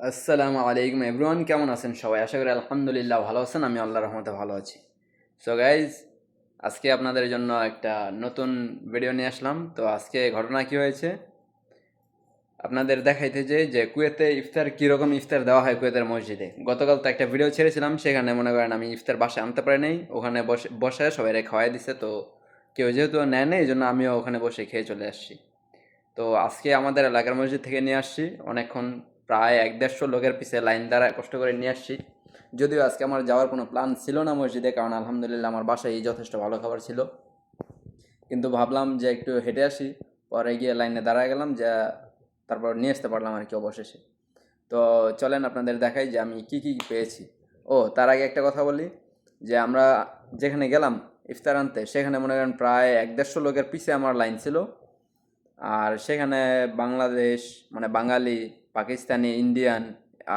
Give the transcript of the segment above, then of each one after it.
আসসালামু আলাইকুম এভরিওয়ান, কেমন আছেন সবাই? আশা করি আলহামদুলিল্লাহ ভালো আছেন। আমি আল্লাহর রহমতে ভালো আছি। সো গাইজ, আজকে আপনাদের জন্য একটা নতুন ভিডিও নিয়ে আসলাম। তো আজকে ঘটনা কি হয়েছে আপনাদের দেখাইতে যে কুয়েতে ইফতার কীরকম ইফতার দেওয়া হয় কুয়েতের মসজিদে। গতকাল তো একটা ভিডিও ছেড়েছিলাম, সেখানে মনে করেন আমি ইফতার বাসায় আনতে পারি নাই, ওখানে বসে বসে সবাই খাওয়াই দিছে। তো কেউ যেহেতু নেয় নেই, এই জন্য আমিও ওখানে বসে খেয়ে চলে আসছি। তো আজকে আমাদের এলাকার মসজিদ থেকে নিয়ে আসছি, অনেকক্ষণ প্রায় 1-150 লোকের পিছে লাইন দ্বারা কষ্ট করে নিয়ে আসছি। যদিও আজকে আমার যাওয়ার কোনো প্ল্যান ছিল না মসজিদে, কারণ আলহামদুলিল্লাহ আমার বাসায় যথেষ্ট ভালো খাবার ছিল। কিন্তু ভাবলাম যে একটু হেঁটে আসি, পরে গিয়ে লাইনে দাঁড়ায় গেলাম, যে তারপর নিয়ে আসতে পারলাম আর কি অবশেষে। তো চলেন আপনাদের দেখাই যে আমি কি কি পেয়েছি। ও তার আগে একটা কথা বলি, যে আমরা যেখানে গেলাম ইফতার আনতে, সেখানে মনে করেন প্রায় 1-150 লোকের পিছে আমার লাইন ছিল। আর সেখানে বাংলাদেশ মানে বাঙালি, পাকিস্তানি, ইন্ডিয়ান,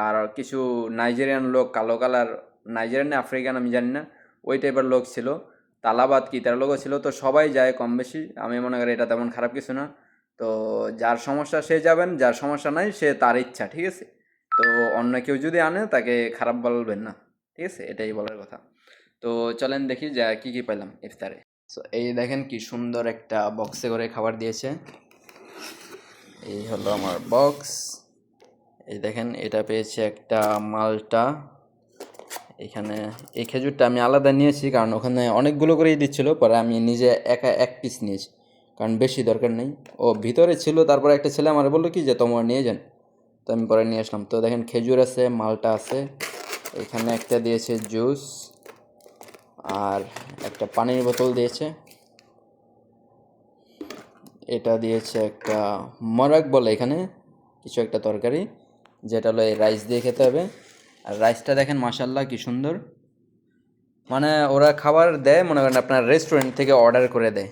আর কিছু নাইজেরিয়ান লোক, কালো কালার, নাইজেরিয়ান না আফ্রিকান আমি জানি না, ওই টাইপের লোক ছিল। তালাবাদ কি তার লোকও ছিল। তো সবাই যায় কম বেশি, আমি মনে করি এটা তেমন খারাপ কিছু না। তো যার সমস্যা সে যাবেন, যার সমস্যা নাই সে তার ইচ্ছা, ঠিক আছে? তো অন্য কেউ যদি আনে তাকে খারাপ বলবেন না, ঠিক আছে? এটাই বলার কথা। তো চলেন দেখি যা কি কি পেলাম ইফতারে। তো এই দেখেন কি সুন্দর একটা বক্সে করে খাবার দিয়েছে। এই হলো আমার বক্স। এই দেখেন, এটা পেয়েছি একটা মালটা। এখানে এই খেজুরটা আমি আলাদা নিয়েছি, কারণ ওখানে অনেকগুলো করেই দিচ্ছিল, পরে আমি নিজে একা এক পিস নিয়েছি, কারণ বেশি দরকার নেই। ও ভিতরে ছিল, তারপরে একটা ছেলে আমার বললো কি যে তোমার নিয়ে যান, তো আমি পরে নিয়ে আসলাম। তো দেখেন খেজুর আছে, মালটা আছে, এখানে একটা দিয়েছে জুস, আর একটা পানির বোতল দিয়েছে। এটা দিয়েছে একটা মরাক বলে এখানে কিছু একটা তরকারি, যেটা হলো এই রাইস দিয়ে খেতে হবে। আর রাইসটা দেখেন মাশাল্লাহ কি সুন্দর, মানে ওরা খাবার দেয় মনে করেন আপনার রেস্টুরেন্ট থেকে অর্ডার করে দেয়।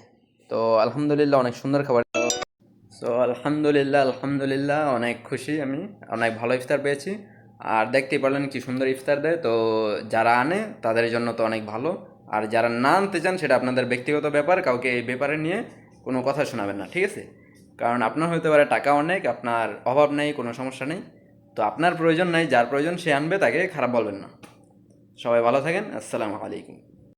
তো আলহামদুলিল্লাহ অনেক সুন্দর খাবার। সো আলহামদুলিল্লাহ আলহামদুলিল্লাহ অনেক খুশি আমি, অনেক ভালো ইফতার পেয়েছি। আর দেখতেই পারলেন কি সুন্দর ইফতার দেয়। তো যারা আনে তাদের জন্য তো অনেক ভালো, আর যারা না আনতে চান সেটা আপনাদের ব্যক্তিগত ব্যাপার, কাউকে এই ব্যাপারে নিয়ে কোনো কথা শোনাবেন না, ঠিক আছে? কারণ আপনার হতে পারে টাকা অনেক, আপনার অভাব নেই, কোনো সমস্যা নেই। তো আপনার প্রয়োজন নাই, যার প্রয়োজন সে আনবে, তাকে খারাপ বলবেন না। সবাই ভালো থাকেন, আসসালামু আলাইকুম।